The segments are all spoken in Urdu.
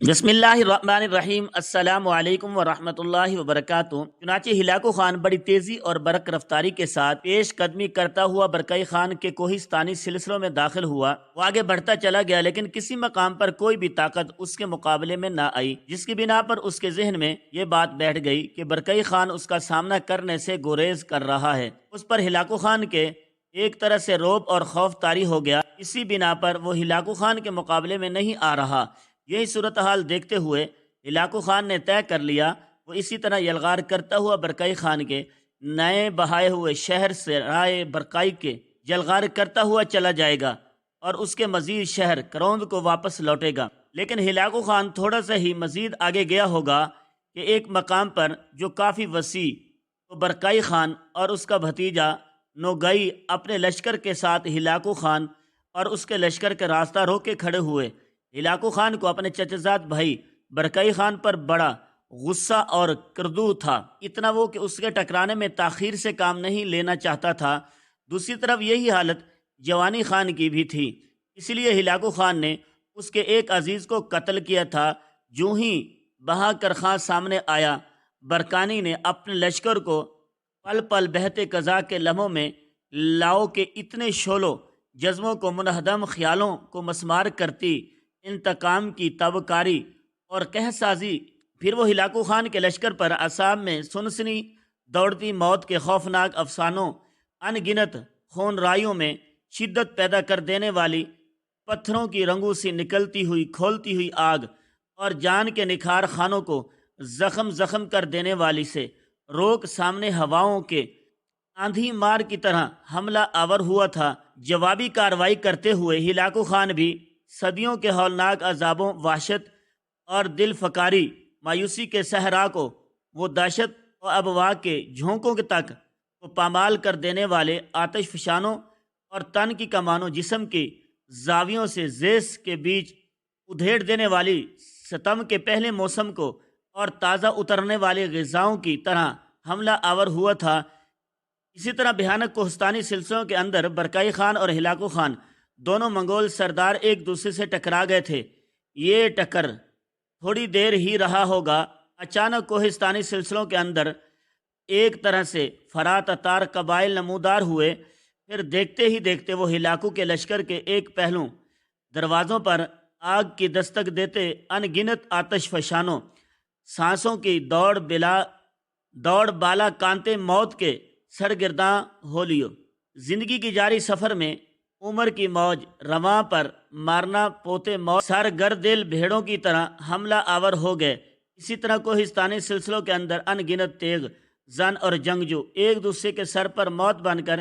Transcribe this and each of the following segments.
بسم اللہ الرحمن الرحیم۔ السلام علیکم ورحمۃ اللہ وبرکاتہ۔ چنانچہ ہلاکو خان بڑی تیزی اور برق رفتاری کے ساتھ پیش قدمی کرتا ہوا برکائی خان کے کوہستانی سلسلوں میں داخل ہوا۔ وہ آگے بڑھتا چلا گیا، لیکن کسی مقام پر کوئی بھی طاقت اس کے مقابلے میں نہ آئی، جس کی بنا پر اس کے ذہن میں یہ بات بیٹھ گئی کہ برکائی خان اس کا سامنا کرنے سے گریز کر رہا ہے۔ اس پر ہلاکو خان کے ایک طرح سے رعب اور خوف طاری ہو گیا۔ اسی بنا پر وہ ہلاکو خان کے مقابلے میں نہیں آ رہا۔ یہی صورتحال دیکھتے ہوئے ہلاکو خان نے طے کر لیا وہ اسی طرح یلغار کرتا ہوا برکائی خان کے نئے بہائے ہوئے شہر سے رائے برکائی کے یلغار کرتا ہوا چلا جائے گا اور اس کے مزید شہر کروند کو واپس لوٹے گا۔ لیکن ہلاکو خان تھوڑا سا ہی مزید آگے گیا ہوگا کہ ایک مقام پر جو کافی وسیع، تو برکائی خان اور اس کا بھتیجا نوگئی اپنے لشکر کے ساتھ ہلاکو خان اور اس کے لشکر کے راستہ روکے کھڑے ہوئے۔ ہلاکو خان کو اپنے چچزاد بھائی برکائی خان پر بڑا غصہ اور کردو تھا، اتنا وہ کہ اس کے ٹکرانے میں تاخیر سے کام نہیں لینا چاہتا تھا۔ دوسری طرف یہی حالت جوانی خان کی بھی تھی، اس لیے ہلاکو خان نے اس کے ایک عزیز کو قتل کیا تھا۔ جو ہی بہاکر خان سامنے آیا، برکانی نے اپنے لشکر کو پل پل بہتے قضا کے لمحوں میں لاؤ کے اتنے شعلوں جذبوں کو منہدم خیالوں کو مسمار کرتی انتقام کی تابکاری اور قہر سازی، پھر وہ ہلاکو خان کے لشکر پر اعصاب میں سنسنی دوڑتی موت کے خوفناک افسانوں، ان گنت خون رائیوں میں شدت پیدا کر دینے والی پتھروں کی رنگوں سے نکلتی ہوئی کھولتی ہوئی آگ اور جان کے نکھار خانوں کو زخم زخم کر دینے والی سے روک سامنے ہواؤں کے آندھی مار کی طرح حملہ آور ہوا تھا۔ جوابی کارروائی کرتے ہوئے ہلاکو خان بھی صدیوں کے ہولناک عذابوں، وحشت اور دل فکاری مایوسی کے صحرا کو وہ دہشت و ابوا کے جھونکوں کے تک کو پامال کر دینے والے آتش فشانوں اور تن کی کمانوں، جسم کی زاویوں سے زیس کے بیچ ادھیڑ دینے والی ستم کے پہلے موسم کو اور تازہ اترنے والے غذاؤں کی طرح حملہ آور ہوا تھا۔ اسی طرح بھیانک کوہستانی سلسلوں کے اندر برکائی خان اور ہلاکو خان دونوں منگول سردار ایک دوسرے سے ٹکرا گئے تھے۔ یہ ٹکر تھوڑی دیر ہی رہا ہوگا، اچانک کوہستانی سلسلوں کے اندر ایک طرح سے فرات اتار قبائل نمودار ہوئے۔ پھر دیکھتے ہی دیکھتے وہ ہلاکو کے لشکر کے ایک پہلو دروازوں پر آگ کی دستک دیتے ان گنت آتش فشانوں، سانسوں کی دوڑ بالا کانتے موت کے سرگرداں ہو لیو۔ زندگی کی جاری سفر میں عمر کی موج رواں پر مارنا پوتے موت سرگردل بھیڑوں کی طرح حملہ آور ہو گئے۔ اسی طرح کوہستانی سلسلوں کے اندر ان گنت تیغ زن اور جنگجو ایک دوسرے کے سر پر موت بن کر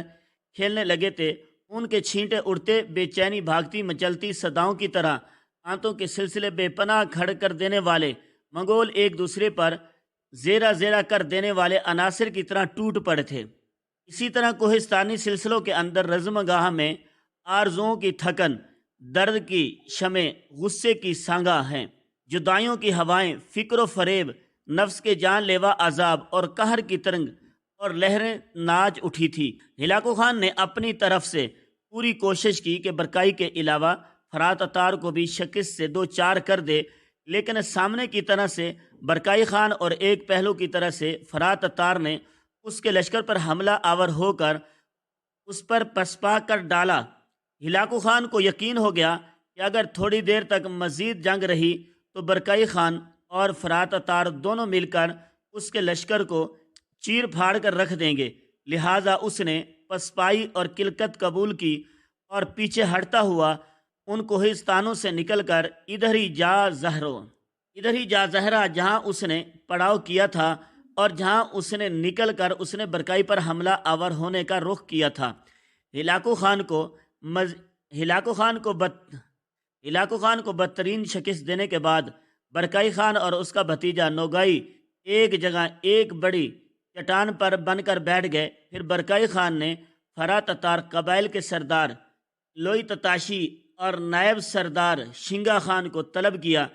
کھیلنے لگے تھے۔ ان کے چھینٹے اڑتے، بے چینی بھاگتی مچلتی صداؤں کی طرح آنتوں کے سلسلے بے پناہ کھڑ کر دینے والے منگول ایک دوسرے پر زیرہ زیرہ کر دینے والے عناصر کی طرح ٹوٹ پڑے تھے۔ اسی طرح کوہستانی سلسلوں کے اندر رزم گاہ میں آرزوؤں کی تھکن، درد کی شمع، غصے کی سانگاں ہیں، جدائیوں کی ہوائیں، فکر و فریب، نفس کے جان لیوا عذاب اور قہر کی ترنگ اور لہریں ناچ اٹھی تھی۔ ہلاکو خان نے اپنی طرف سے پوری کوشش کی کہ برکائی کے علاوہ فرات اتار کو بھی شکست سے دو چار کر دے، لیکن سامنے کی طرح سے برکائی خان اور ایک پہلو کی طرح سے فرات اتار نے اس کے لشکر پر حملہ آور ہو کر اس پر پسپا کر ڈالا۔ ہلاکو خان کو یقین ہو گیا کہ اگر تھوڑی دیر تک مزید جنگ رہی تو برکائی خان اور فرات اتار دونوں مل کر اس کے لشکر کو چیر پھاڑ کر رکھ دیں گے، لہٰذا اس نے پسپائی اور کلکت قبول کی اور پیچھے ہٹتا ہوا ان کوہستانوں سے نکل کر ادھر ہی جا زہرا جہاں اس نے پڑاؤ کیا تھا اور جہاں اس نے نکل کر اس نے برکائی پر حملہ آور ہونے کا رخ کیا تھا۔ ہلاکو خان کو بدترین شکست دینے کے بعد برکائی خان اور اس کا بھتیجا نوگائی ایک جگہ ایک بڑی چٹان پر بن کر بیٹھ گئے۔ پھر برکائی خان نے فرات اتار قبائل کے سردار لوئی تتاشی اور نائب سردار شنگا خان کو طلب کیا۔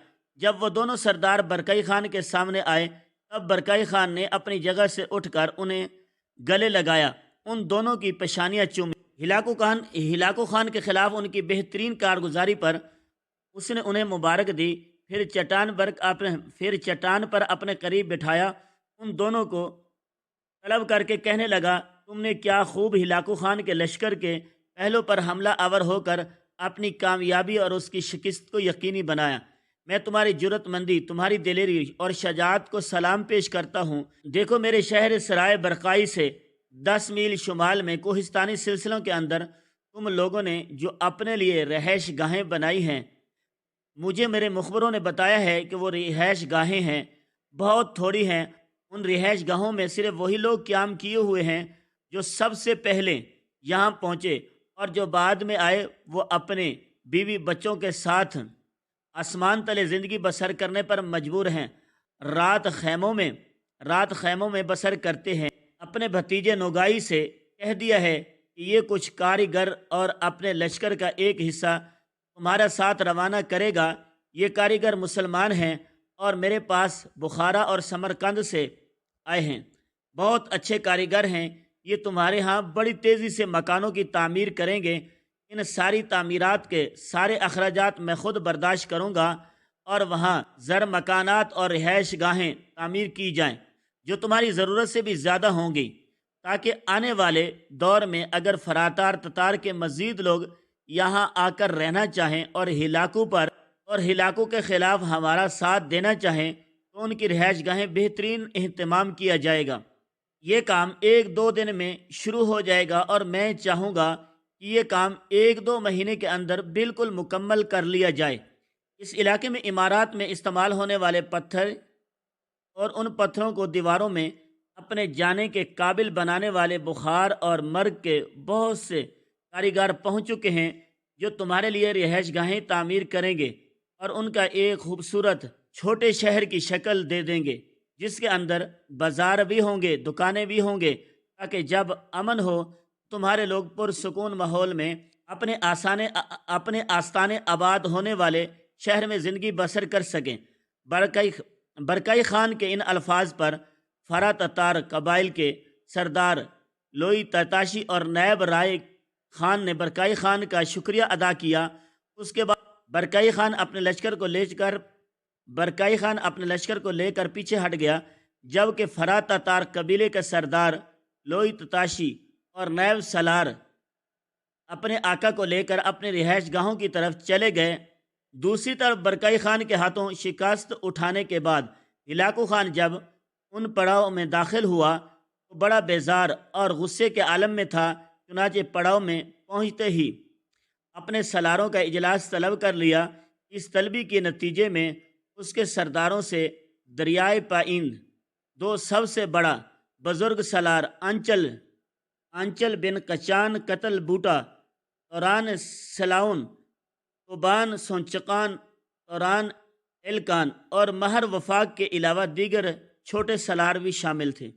جب وہ دونوں سردار برکائی خان کے سامنے آئے تب برکائی خان نے اپنی جگہ سے اٹھ کر انہیں گلے لگایا، ان دونوں کی پیشانیاں چومی۔ ہلاکو خان کے خلاف ان کی بہترین کارگزاری پر اس نے انہیں مبارک دی۔ پھر چٹان پر اپنے قریب بٹھایا، ان دونوں کو طلب کر کے کہنے لگا، تم نے کیا خوب ہلاکو خان کے لشکر کے پہلوں پر حملہ آور ہو کر اپنی کامیابی اور اس کی شکست کو یقینی بنایا۔ میں تمہاری جرت مندی، تمہاری دلیری اور شجاعت کو سلام پیش کرتا ہوں۔ دیکھو، میرے شہر سرائے برقائی سے 10 میل شمال میں کوہستانی سلسلوں کے اندر تم لوگوں نے جو اپنے لیے رہائش گاہیں بنائی ہیں، مجھے میرے مخبروں نے بتایا ہے کہ وہ رہائش گاہیں ہیں بہت تھوڑی ہیں۔ ان رہائش گاہوں میں صرف وہی لوگ قیام کیے ہوئے ہیں جو سب سے پہلے یہاں پہنچے، اور جو بعد میں آئے وہ اپنے بیوی بچوں کے ساتھ آسمان تلے زندگی بسر کرنے پر مجبور ہیں، رات خیموں میں بسر کرتے ہیں۔ اپنے بھتیجے نوگائی سے کہہ دیا ہے کہ یہ کچھ کاریگر اور اپنے لشکر کا ایک حصہ تمہارا ساتھ روانہ کرے گا۔ یہ کاریگر مسلمان ہیں اور میرے پاس بخارا اور سمرقند سے آئے ہیں، بہت اچھے کاریگر ہیں۔ یہ تمہارے ہاں بڑی تیزی سے مکانوں کی تعمیر کریں گے۔ ان ساری تعمیرات کے سارے اخراجات میں خود برداشت کروں گا، اور وہاں زر مکانات اور رہائش گاہیں تعمیر کی جائیں جو تمہاری ضرورت سے بھی زیادہ ہوں گی، تاکہ آنے والے دور میں اگر فراتار تتار کے مزید لوگ یہاں آ کر رہنا چاہیں اور ہلاکو کے خلاف ہمارا ساتھ دینا چاہیں تو ان کی رہائش گاہیں بہترین اہتمام کیا جائے گا۔ یہ کام 1-2 دن میں شروع ہو جائے گا، اور میں چاہوں گا کہ یہ کام 1-2 مہینے کے اندر بالکل مکمل کر لیا جائے۔ اس علاقے میں عمارات میں استعمال ہونے والے پتھر اور ان پتھروں کو دیواروں میں اپنے جانے کے قابل بنانے والے بخار اور مرگ کے بہت سے کاریگر پہنچ چکے ہیں جو تمہارے لیے رہائش گاہیں تعمیر کریں گے اور ان کا ایک خوبصورت چھوٹے شہر کی شکل دے دیں گے، جس کے اندر بازار بھی ہوں گے، دکانیں بھی ہوں گے، تاکہ جب امن ہو تمہارے لوگ پرسکون ماحول میں اپنے آستانے آباد ہونے والے شہر میں زندگی بسر کر سکیں۔ برکائی خان کے ان الفاظ پر فرا تتار قبائل کے سردار لوئی تتاشی اور نائب رائے خان نے برکائی خان کا شکریہ ادا کیا۔ اس کے بعد برکائی خان اپنے لشکر کو لے کر پیچھے ہٹ گیا، جبکہ فرا تتار قبیلے کے سردار لوئی تتاشی اور نائب سالار اپنے آقا کو لے کر اپنے رہائش گاہوں کی طرف چلے گئے۔ دوسری طرف برکائی خان کے ہاتھوں شکست اٹھانے کے بعد ہلاکو خان جب ان پڑاؤ میں داخل ہوا تو بڑا بیزار اور غصے کے عالم میں تھا۔ چنانچہ پڑاؤ میں پہنچتے ہی اپنے سالاروں کا اجلاس طلب کر لیا۔ اس طلبی کے نتیجے میں اس کے سرداروں سے دریائے پائند 2 سب سے بڑا بزرگ سالار انچل بن قچان قتل بوٹا، توران سلاؤن، توبان سونچقان، توران ایلکان اور مہر وفاق کے علاوہ دیگر چھوٹے سالار بھی شامل تھے۔